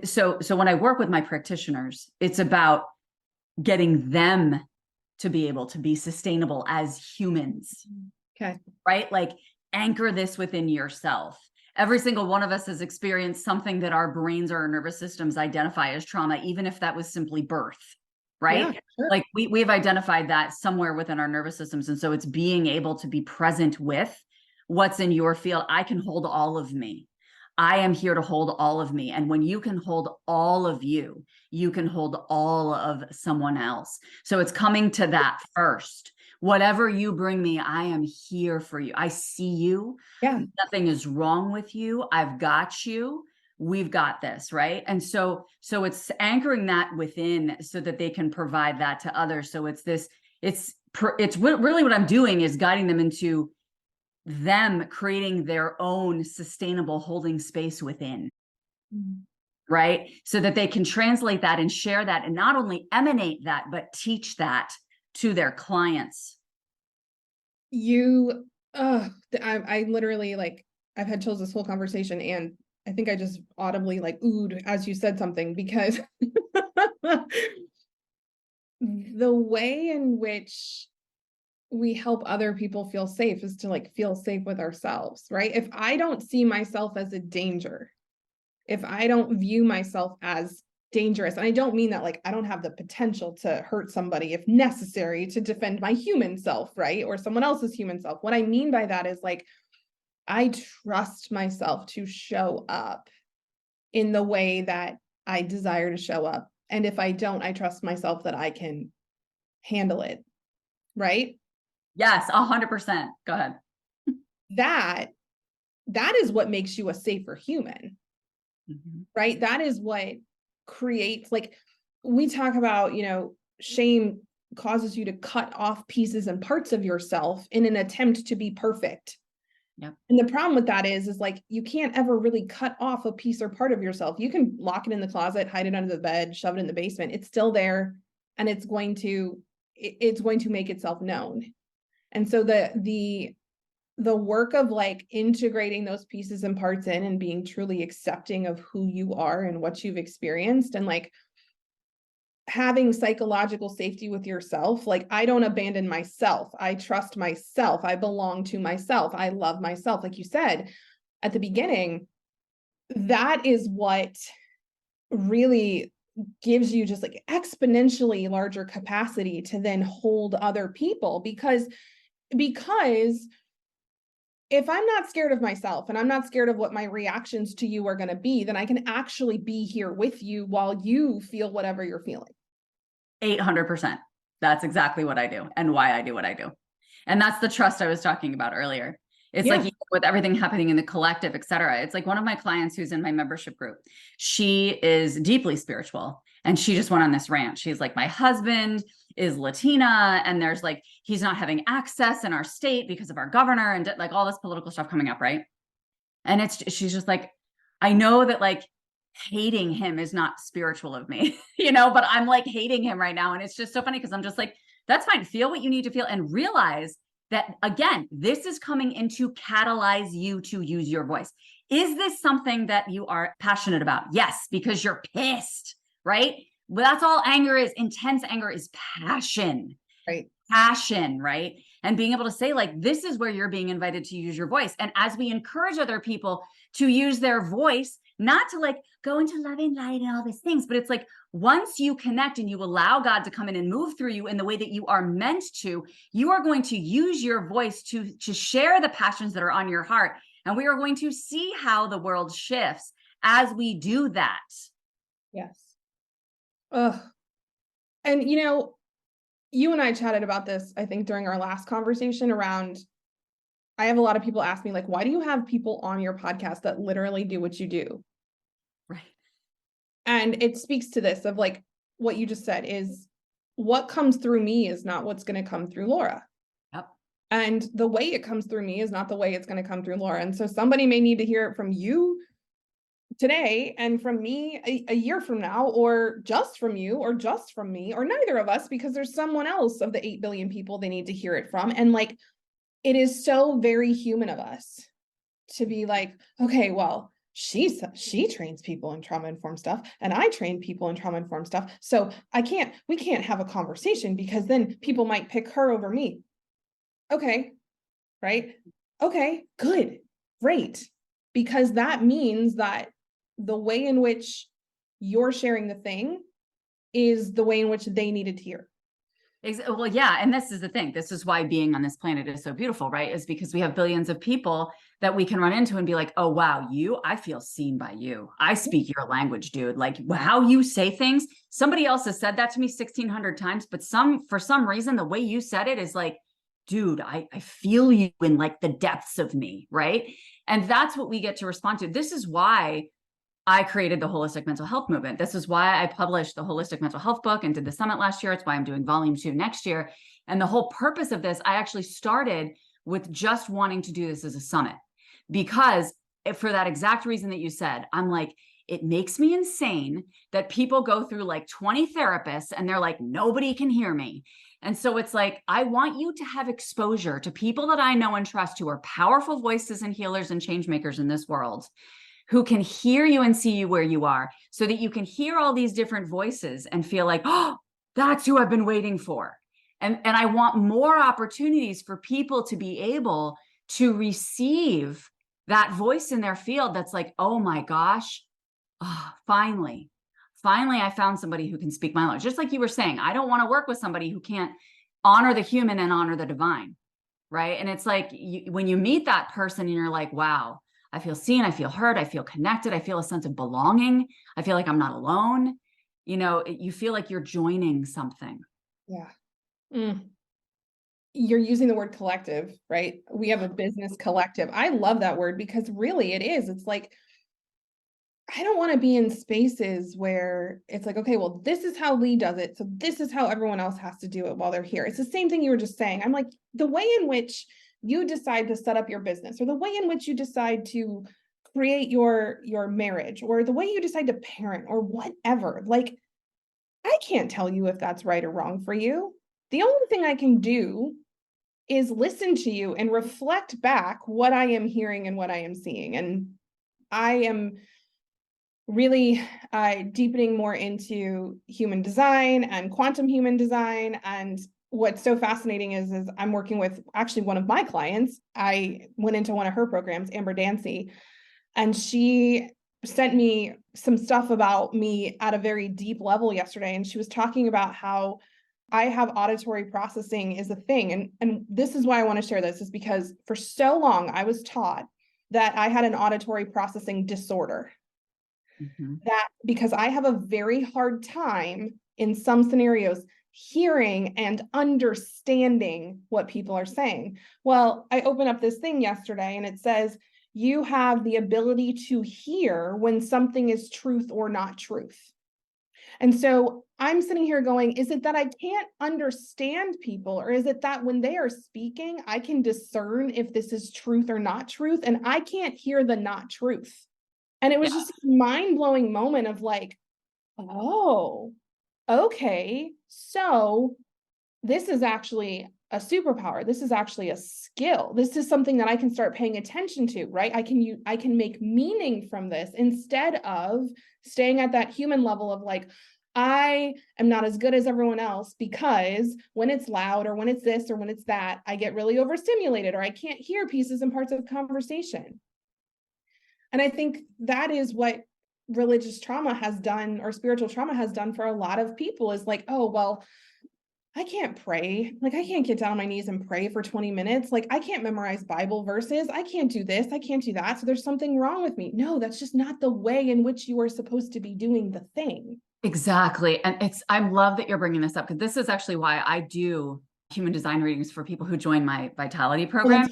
So when I work with my practitioners, it's about getting them to be able to be sustainable as humans. Okay. Right? Like anchor this within yourself. Every single one of us has experienced something that our brains or our nervous systems identify as trauma, even if that was simply birth, right? Yeah, sure. Like we've identified that somewhere within our nervous systems. And so it's being able to be present with what's in your field. I can hold all of me. I am here to hold all of me. And when you can hold all of you, you can hold all of someone else. So it's coming to that first. Whatever you bring me, I am here for you. I see you. Yeah. Nothing is wrong with you. I've got you. We've got this, right? And so it's anchoring that within so that they can provide that to others. So it's really what I'm doing is guiding them into them creating their own sustainable holding space within. Mm-hmm. Right? So that they can translate that and share that and not only emanate that, but teach that to their clients. I literally like, I've had chills this whole conversation, and I think I just audibly like oohed as you said something, because the way in which we help other people feel safe is to like feel safe with ourselves, right? If I don't see myself as a danger, if I don't view myself as dangerous, and I don't mean that like I don't have the potential to hurt somebody if necessary to defend my human self, right? Or someone else's human self. What I mean by that is like, I trust myself to show up in the way that I desire to show up. And if I don't, I trust myself that I can handle it, right? Yes, 100%. Go ahead. That is what makes you a safer human, right? That is what creates, like, we talk about, shame causes you to cut off pieces and parts of yourself in an attempt to be perfect. Yep. And the problem with that is like, you can't ever really cut off a piece or part of yourself. You can lock it in the closet, hide it under the bed, shove it in the basement. It's still there, and it's going to make itself known. And so the work of like integrating those pieces and parts in and being truly accepting of who you are and what you've experienced, and like having psychological safety with yourself. Like, I don't abandon myself. I trust myself. I belong to myself. I love myself. Like you said at the beginning, that is what really gives you just like exponentially larger capacity to then hold other people, because if I'm not scared of myself and I'm not scared of what my reactions to you are going to be, then I can actually be here with you while you feel whatever you're feeling. 800%. That's exactly what I do and why I do what I do. And that's the trust I was talking about earlier. It's like with everything happening in the collective, et cetera. It's like one of my clients who's in my membership group. She is deeply spiritual, and she just went on this rant. She's like, my husband is Latina, and there's like, he's not having access in our state because of our governor and like all this political stuff coming up. Right. And she's just like, I know that like hating him is not spiritual of me, but I'm like hating him right now. And it's just so funny because I'm just like, that's fine. Feel what you need to feel and realize that, again, this is coming in to catalyze you to use your voice. Is this something that you are passionate about? Yes, because you're pissed, right? Well, that's all anger is. Intense anger is passion, right? Passion, right? And being able to say, like, this is where you're being invited to use your voice. And as we encourage other people to use their voice, not to like go into loving light and all these things, but it's like, once you connect and you allow God to come in and move through you in the way that you are meant to, you are going to use your voice to share the passions that are on your heart. And we are going to see how the world shifts as we do that. Yes. Ugh. And, you and I chatted about this, I think, during our last conversation around, I have a lot of people ask me, like, why do you have people on your podcast that literally do what you do? Right. And it speaks to this of like what you just said is what comes through me is not what's going to come through Laura. Yep. And the way it comes through me is not the way it's going to come through Laura. And so somebody may need to hear it from you today and from me a year from now, or just from you, or just from me, or neither of us, because there's someone else of the 8 billion people they need to hear it from. And like, it is so very human of us to be like, okay, well, she trains people in trauma-informed stuff, and I train people in trauma-informed stuff. So we can't have a conversation because then people might pick her over me. Okay, right? Okay, good, great. Because that means that the way in which you're sharing the thing is the way in which they needed to hear. Well, yeah. And this is the thing. This is why being on this planet is so beautiful, right? Is because we have billions of people that we can run into and be like, oh, wow, I feel seen by you. I speak your language, dude. Like how you say things. Somebody else has said that to me 1,600 times, but for some reason, the way you said it is like, dude, I feel you in like the depths of me, right? And that's what we get to respond to. This is why I created the holistic mental health movement. This is why I published the holistic mental health book and did the summit last year. It's why I'm doing volume 2 next year. And the whole purpose of this, I actually started with just wanting to do this as a summit, because for that exact reason that you said, I'm like, it makes me insane that people go through like 20 therapists and they're like, nobody can hear me. And so it's like, I want you to have exposure to people that I know and trust who are powerful voices and healers and change makers in this world, who can hear you and see you where you are, so that you can hear all these different voices and feel like, oh, that's who I've been waiting for. And I want more opportunities for people to be able to receive that voice in their field that's like, oh my gosh, finally I found somebody who can speak my language. Just like you were saying, I don't want to work with somebody who can't honor the human and honor the divine, right? And it's like when you meet that person and you're like, wow, I feel seen, I feel heard, I feel connected, I feel a sense of belonging, I feel like I'm not alone. You know, you feel like you're joining something. Yeah. You're using the word collective, right? We have a business collective. I love that word because really it is. It's like, I don't want to be in spaces where it's like, okay, well, this is how Lee does it. So this is how everyone else has to do it while they're here. It's the same thing you were just saying. I'm like, the way in which you decide to set up your business, or the way in which you decide to create your marriage, or the way you decide to parent, or whatever, like, I can't tell you if that's right or wrong for you. The only thing I can do is listen to you and reflect back what I am hearing and what I am seeing. And I am really deepening more into human design and quantum human design. And what's so fascinating is I'm working with actually one of my clients. I went into one of her programs, Amber Dancy, and she sent me some stuff about me at a very deep level yesterday. And she was talking about how I have auditory processing is a thing. And this is why I want to share this, is because for so long I was taught that I had an auditory processing disorder. That because I have a very hard time in some scenarios hearing and understanding what people are saying. Well, I opened up this thing yesterday and it says, you have the ability to hear when something is truth or not truth. And so I'm sitting here going, is it that I can't understand people, or is it that when they are speaking, I can discern if this is truth or not truth, and I can't hear the not truth? And it was just a mind-blowing moment of like, oh, okay, so this is actually a superpower. This is actually a skill. This is something that I can start paying attention to, right? I can make meaning from this instead of staying at that human level of like, I am not as good as everyone else because when it's loud or when it's this or when it's that, I get really overstimulated or I can't hear pieces and parts of conversation. And I think that is what religious trauma has done, or spiritual trauma has done for a lot of people, is like, oh, well, I can't pray. Like, I can't get down on my knees and pray for 20 minutes. Like, I can't memorize Bible verses. I can't do this. I can't do that. So there's something wrong with me. No, that's just not the way in which you are supposed to be doing the thing. Exactly. And I love that you're bringing this up, because this is actually why I do human design readings for people who join my Vitality program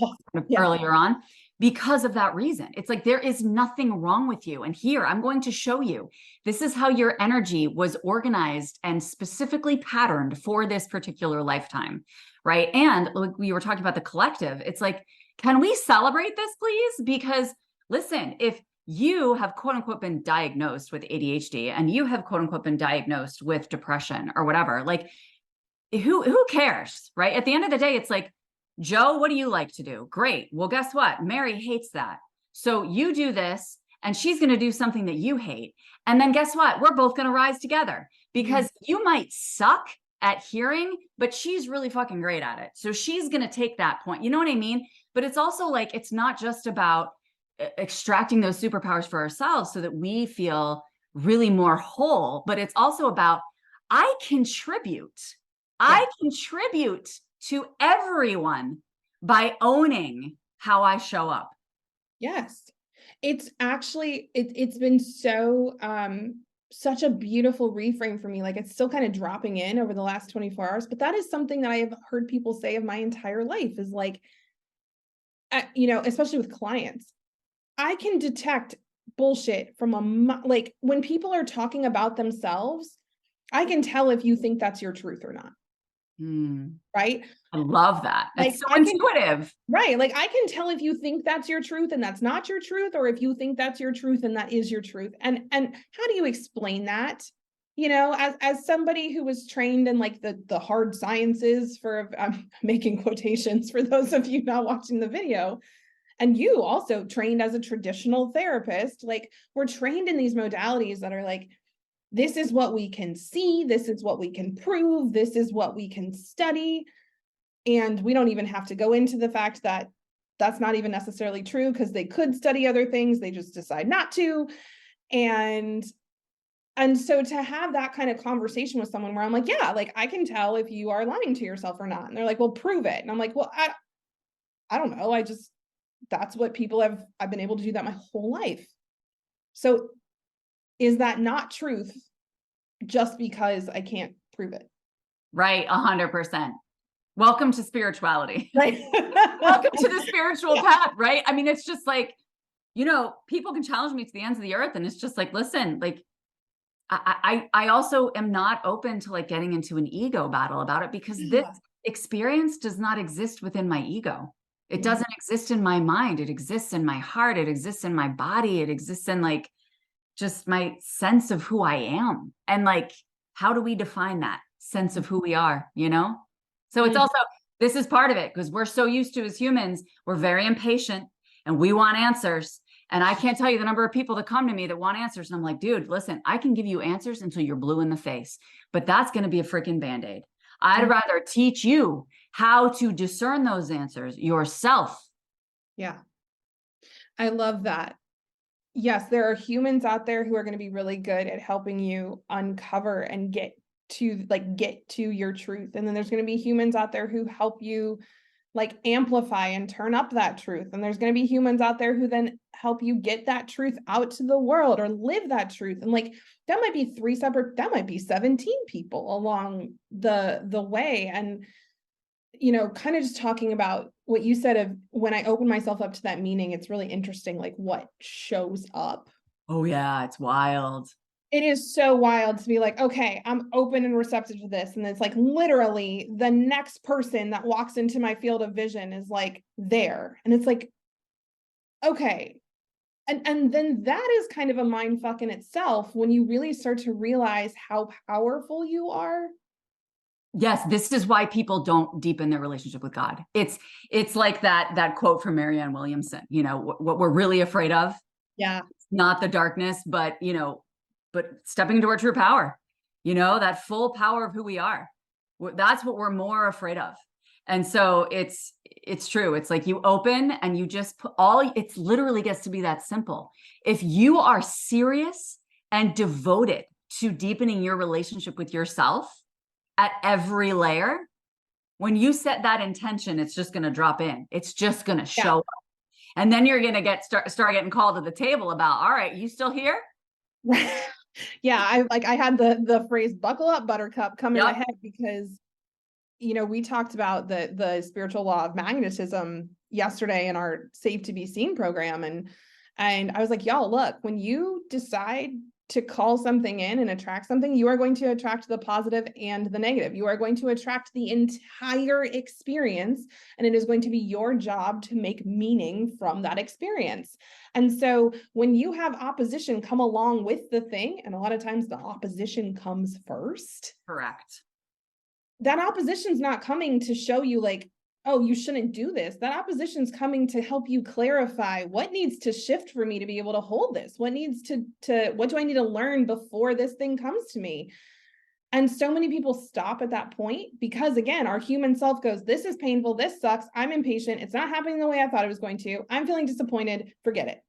earlier on, because of that reason. It's like, there is nothing wrong with you. And here, I'm going to show you, this is how your energy was organized and specifically patterned for this particular lifetime, right? And like we were talking about the collective, it's like, can we celebrate this, please? Because listen, if you have quote unquote been diagnosed with ADHD and you have quote unquote been diagnosed with depression or whatever, like who cares, right? At the end of the day, it's like, Joe, what do you like to do? Great. Well, guess what? Mary hates that. So you do this and she's going to do something that you hate. And then guess what? We're both going to rise together, because you might suck at hearing, but she's really fucking great at it. So she's going to take that point. You know what I mean? But it's also like, it's not just about extracting those superpowers for ourselves so that we feel really more whole, but it's also about, I contribute to everyone by owning how I show up. Yes. It's actually, it's been so, such a beautiful reframe for me. Like, it's still kind of dropping in over the last 24 hours, but that is something that I have heard people say of my entire life, is like, you know, especially with clients, I can detect bullshit from like when people are talking about themselves, I can tell if you think that's your truth or not. Right? I love that. That's like, so intuitive. Right. Like, I can tell if you think that's your truth and that's not your truth, or if you think that's your truth and that is your truth. And how do you explain that? You know, as somebody who was trained in like the hard sciences, for I'm making quotations for those of you not watching the video, and you also trained as a traditional therapist, like, we're trained in these modalities that are like, this is what we can see, this is what we can prove, this is what we can study. And we don't even have to go into the fact that that's not even necessarily true, because they could study other things, they just decide not to. And so to have that kind of conversation with someone where I'm like, yeah, like I can tell if you are lying to yourself or not. And they're like, well, prove it. And I'm like, well, I don't know. That's what I've been able to do that my whole life. So is that not truth just because I can't prove it? Right. 100%. Welcome to spirituality. Right. Welcome to the spiritual path. Right. I mean, it's just like, people can challenge me to the ends of the earth. And it's just like, listen, like, I also am not open to like getting into an ego battle about it, because this experience does not exist within my ego. It doesn't exist in my mind. It exists in my heart. It exists in my body. It exists in like just my sense of who I am. And like, how do we define that sense of who we are, So it's also, this is part of it, because we're so used to, as humans, we're very impatient and we want answers. And I can't tell you the number of people that come to me that want answers. And I'm like, dude, listen, I can give you answers until you're blue in the face, but that's going to be a freaking Band-Aid. I'd rather teach you how to discern those answers yourself. Yeah. I love that. Yes, there are humans out there who are going to be really good at helping you uncover and get to your truth. And then there's going to be humans out there who help you like amplify and turn up that truth. And there's going to be humans out there who then help you get that truth out to the world or live that truth. And like, that might be that might be 17 people along the way. And, kind of just talking about what you said of when I open myself up to that meaning, it's really interesting, like what shows up. Oh yeah. It's wild. It is so wild to be like, okay, I'm open and receptive to this. And it's like literally the next person that walks into my field of vision is like there. And it's like, okay. And then that is kind of a mind fuck in itself when you really start to realize how powerful you are. Yes, this is why people don't deepen their relationship with God. It's like that quote from Marianne Williamson, what we're really afraid of. Yeah. Not the darkness, but stepping into our true power, that full power of who we are. That's what we're more afraid of. And so it's true. It's like you open and you just put it literally gets to be that simple. If you are serious and devoted to deepening your relationship with yourself at every layer, when you set that intention, it's just going to drop in. It's just going to show up. And then you're going to start getting called to the table about, all right, you still here? Yeah. I had the phrase buckle up, buttercup come in my head because, we talked about the spiritual law of magnetism yesterday in our Safe to Be Seen program. And I was like, y'all, look, when you decide to call something in and attract something, you are going to attract the positive and the negative. You are going to attract the entire experience, and it is going to be your job to make meaning from that experience. And so when you have opposition come along with the thing, and a lot of times the opposition comes first. Correct. That opposition's not coming to show you like, oh, you shouldn't do this. That opposition's coming to help you clarify what needs to shift for me to be able to hold this. What do I need to learn before this thing comes to me? And so many people stop at that point because, again, our human self goes, this is painful. This sucks. I'm impatient. It's not happening the way I thought it was going to. I'm feeling disappointed. Forget it.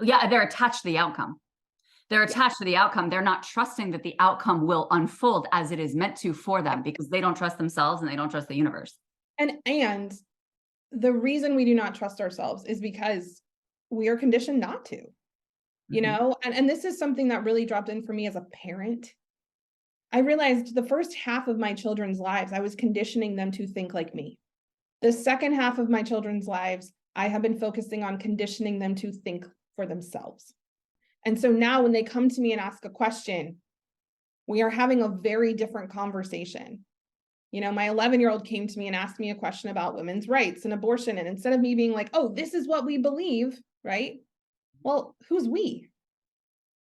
Yeah, they're attached to the outcome. They're attached to the outcome. They're not trusting that the outcome will unfold as it is meant to for them, because they don't trust themselves and they don't trust the universe. And the reason we do not trust ourselves is because we are conditioned not to, and this is something that really dropped in for me as a parent. I realized the first half of my children's lives, I was conditioning them to think like me. The second half of my children's lives, I have been focusing on conditioning them to think for themselves. And so now when they come to me and ask a question, we are having a very different conversation. My 11-year-old came to me and asked me a question about women's rights and abortion. And instead of me being like, oh, this is what we believe, right? Well, who's we?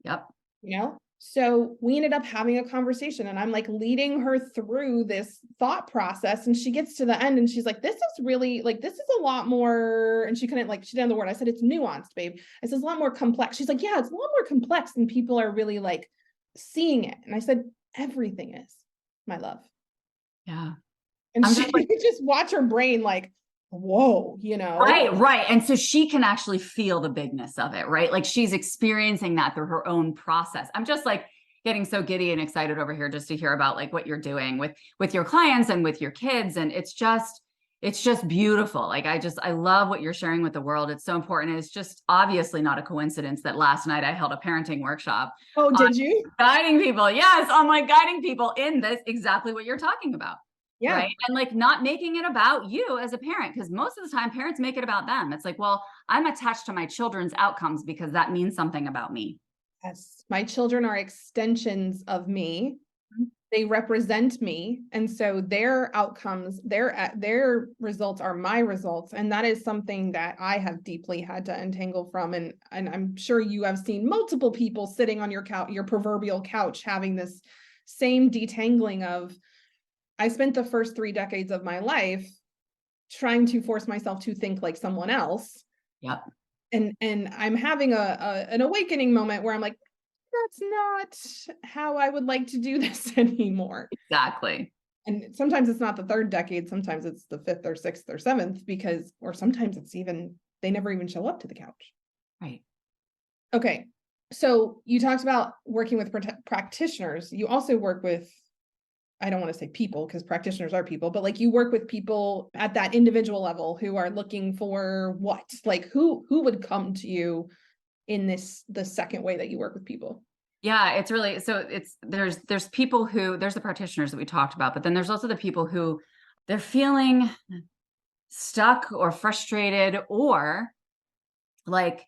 Yep. So we ended up having a conversation, and I'm like leading her through this thought process. And she gets to the end and she's like, this is a lot more. And she didn't know the word. I said, it's nuanced, babe. I said, it's a lot more complex. She's like, yeah, it's a lot more complex than people are really like seeing it. And I said, everything is, my love. Yeah. And I'm she just like, would just watch her brain like, whoa, you know? right. And so she can actually feel the bigness of it, right? Like she's experiencing that through her own process. I'm just like getting so giddy and excited over here just to hear about like what you're doing with your clients and with your kids. And it's just beautiful. Like I love what you're sharing with the world. It's so important. It's just obviously not a coincidence that last night I held a parenting workshop. Oh, did you? Guiding people. Yes, on like guiding people in this, exactly what you're talking about. Yeah. Right. And like not making it about you as a parent, because most of the time parents make it about them. It's like, well, I'm attached to my children's outcomes because that means something about me. Yes. My children are extensions of me. They represent me. And so their outcomes, their results are my results. And that is something that I have deeply had to untangle from. And I'm sure you have seen multiple people sitting on your couch, your proverbial couch, having this same detangling of, I spent the first 3 decades of my life trying to force myself to think like someone else. Yep. And I'm having an awakening moment where I'm like, that's not how I would like to do this anymore. Exactly. And sometimes it's not the 3rd decade, sometimes it's the 5th or 6th or 7th, because, or sometimes it's even, they never even show up to the couch. Right. Okay. So you talked about working with practitioners. You also work with, I don't want to say people because practitioners are people, but like you work with people at that individual level who are looking for what, like who would come to you in the second way that you work with people? Yeah, it's really, so it's, there's people who, there's the practitioners that we talked about, but then there's also the people who they're feeling stuck or frustrated, or like,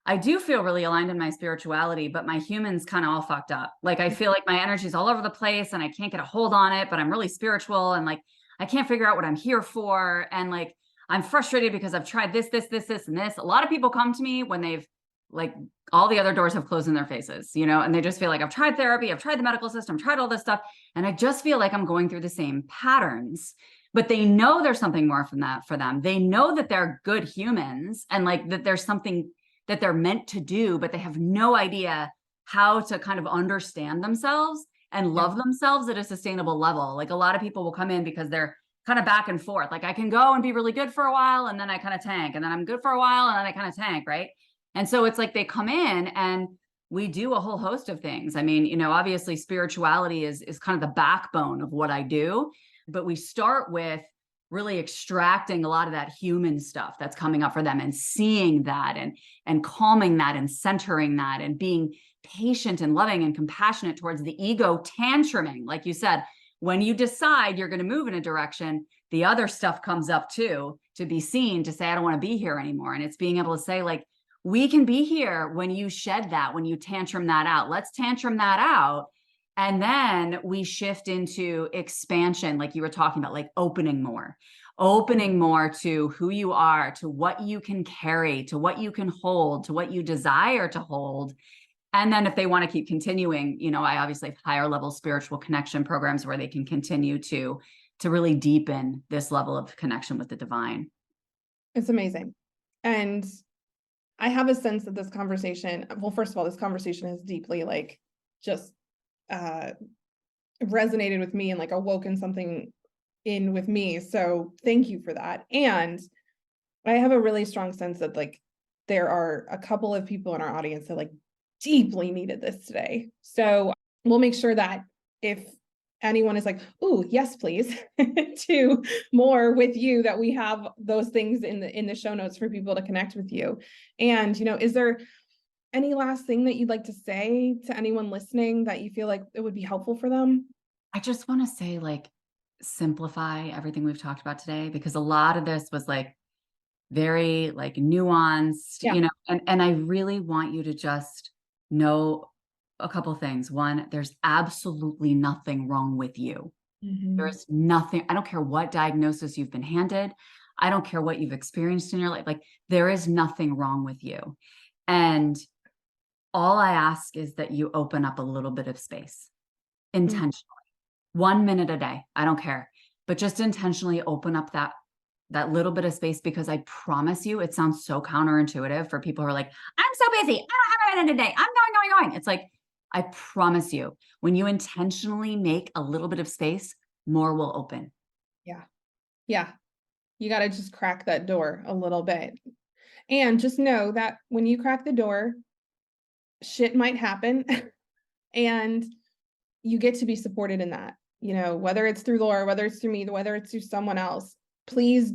I do feel really aligned in my spirituality, but my human's kind of all fucked up. Like, I feel like my energy's all over the place and I can't get a hold on it, but I'm really spiritual and like, I can't figure out what I'm here for. And like, I'm frustrated because I've tried this, and this. A lot of people come to me when they've like all the other doors have closed in their faces, you know, and they just feel like I've tried therapy, I've tried the medical system, tried all this stuff. And I just feel like I'm going through the same patterns, but they know there's something more from that for them. They know that they're good humans and like that there's something that they're meant to do, but they have no idea how to kind of understand themselves and love themselves at a sustainable level. Like a lot of people will come in because they're kind of back and forth. Like I can go and be really good for a while and then I kind of tank, and then I'm good for a while and then I kind of tank, right? And so it's like they come in and we do a whole host of things. I mean, you know, obviously spirituality is kind of the backbone of what I do, but we start with really extracting a lot of that human stuff that's coming up for them and seeing that and calming that and centering that and being patient and loving and compassionate towards the ego tantruming. Like you said, when you decide you're going to move in a direction, the other stuff comes up too, to be seen, to say, I don't want to be here anymore. And it's being able to say, like, we can be here when you shed that, when you tantrum that out. Let's tantrum that out. And then we shift into expansion, like you were talking about, like opening more to who you are, to what you can carry, to what you can hold, to what you desire to hold. And then if they want to keep continuing, you know, I obviously have higher level spiritual connection programs where they can continue to really deepen this level of connection with the divine. It's amazing. And I have a sense that this conversation, well, first of all, this conversation has deeply like just resonated with me and like awoken something in with me. So thank you for that. And I have a really strong sense that like there are a couple of people in our audience that like deeply needed this today. So we'll make sure that if anyone is like, oh, yes, please, to more with you, that we have those things in the show notes for people to connect with you. And, you know, is there any last thing that you'd like to say to anyone listening that you feel like it would be helpful for them? I just want to say, like, simplify everything we've talked about today, because a lot of this was like very like nuanced, you know, and I really want you to just know a couple things. One, there's absolutely nothing wrong with you. There's nothing, I don't care what diagnosis you've been handed. I don't care what you've experienced in your life. Like, there is nothing wrong with you. And all I ask is that you open up a little bit of space intentionally, 1 minute a day. I don't care, but just intentionally open up that little bit of space, because I promise you, it sounds so counterintuitive for people who are like, I'm so busy, I don't have a minute a day, I'm going. It's like, I promise you, when you intentionally make a little bit of space, more will open. Yeah. Yeah. You got to just crack that door a little bit. And just know that when you crack the door, shit might happen and you get to be supported in that, whether it's through Laura, whether it's through me, whether it's through someone else. Please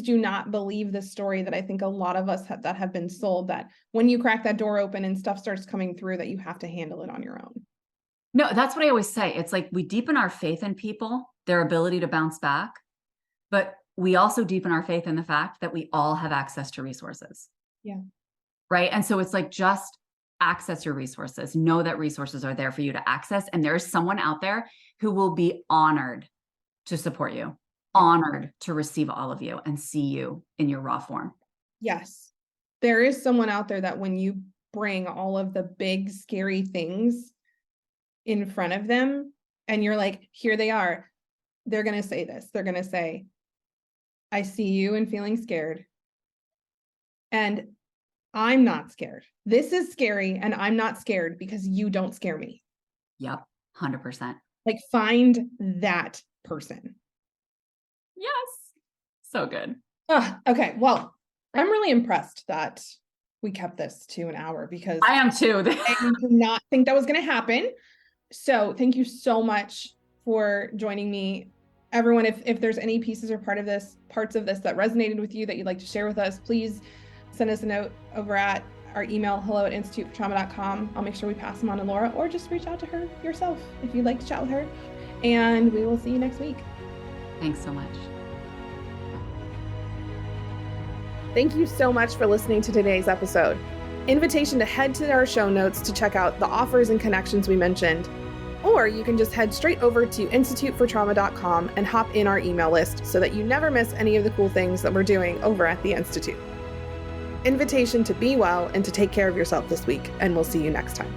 do not believe the story that I think a lot of us that have been sold, that when you crack that door open and stuff starts coming through, that you have to handle it on your own. No, that's what I always say. It's like we deepen our faith in people, their ability to bounce back, but we also deepen our faith in the fact that we all have access to resources. Yeah. Right. And so it's like, just access your resources. Know that resources are there for you to access. And there's someone out there who will be honored to support you, honored to receive all of you and see you in your raw form. Yes. There is someone out there that when you bring all of the big, scary things in front of them and you're like, here they are, they're going to say this. They're going to say, I see you and feeling scared. And I'm not scared. This is scary and I'm not scared because you don't scare me. Yep. 100%. Like, find that person. Yes. So good. Okay. Well, I'm really impressed that we kept this to an hour because I am too. I did not think that was going to happen. So thank you so much for joining me. Everyone, if there's any pieces or parts of this that resonated with you that you'd like to share with us, please send us a note over at our email, hello@institutefortrauma.com. I'll make sure we pass them on to Laura, or just reach out to her yourself if you'd like to chat with her. And we will see you next week. Thanks so much. Thank you so much for listening to today's episode. Invitation to head to our show notes to check out the offers and connections we mentioned. Or you can just head straight over to institutefortrauma.com and hop in our email list so that you never miss any of the cool things that we're doing over at the Institute. Invitation to be well and to take care of yourself this week, and we'll see you next time.